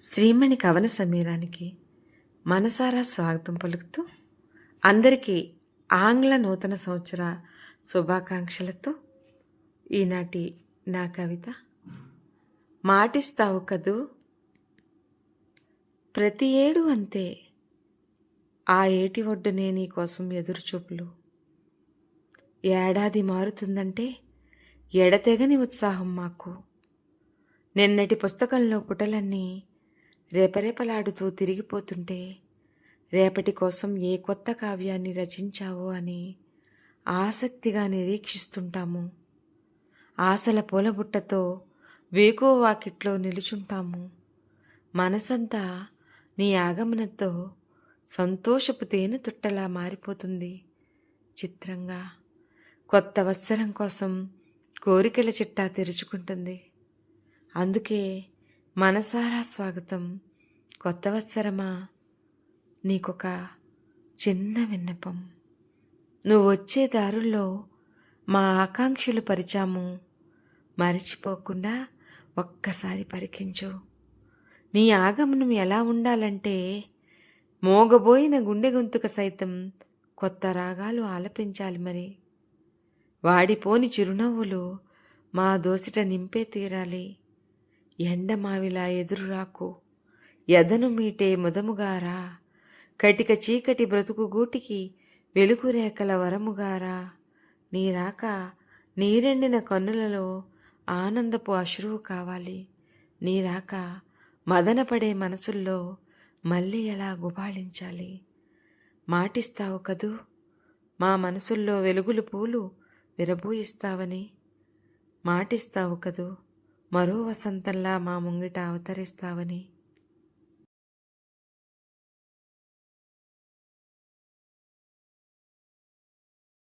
శ్రీమణి కవన సమీరానికి మనసారా స్వాగతం పలుకుతూ అందరికీ ఆంగ్ల నూతన సంవత్సర శుభాకాంక్షలతో ఈనాటి నా కవిత. మాటిస్తావు కదూ ప్రతి ఏడు అంతే, ఆ ఏటి ఒడ్డునే నీ కోసం ఎదురుచూపులు. ఏడాది మారుతుందంటే ఎడతెగని ఉత్సాహం మాకు. నిన్నటి పుస్తకంలో పుటలన్నీ రేపరేపలాడుతూ తిరిగిపోతుంటే రేపటి కోసం ఏ కొత్త కావ్యాన్ని రచించావో అని ఆసక్తిగా నిరీక్షిస్తుంటాము. ఆశల పూలబుట్టతో వేకువ వాకిట్లో నిలుచుంటాము. మనసంతా నీ ఆగమనంతో సంతోషపు తేనె తుట్టలా మారిపోతుంది. చిత్రంగా కొత్త వత్సరం కోసం కోరికల చిట్టా తెరుచుకుంటుంది. అందుకే మనసారా స్వాగతం. కొత్త వత్సరమా, నీకొక చిన్న విన్నపం. నువ్వు వచ్చే దారుల్లో మా ఆకాంక్షలు పరిచాము. మరిచిపోకుండా ఒక్కసారి పరికించు. నీ ఆగమనం ఎలా ఉండాలంటే మోగబోయిన గుండె గొంతుక సైతం కొత్త రాగాలు ఆలపించాలి. మరి వాడిపోని చిరునవ్వులు మా దోసిట నింపే తీరాలి. ఎండమావిలా ఎదురురాకు, ఎదను మీటే ముదముగారా, కటిక చీకటి బ్రతుకు గూటికి వెలుగు రేఖల వరముగారా. నీ రాక నీరెండిన కన్నులలో ఆనందపు అశ్రువు కావాలి. నీ రాక మదనపడే మనసుల్లో మళ్ళీ ఎలా గుబాళించాలి. మాటిస్తావు కదూ మా మనసుల్లో వెలుగులు పూలు విరబూయిస్తావని. మాటిస్తావు కదూ మరో వసంతంలా మా ముంగిట అవతరిస్తావని.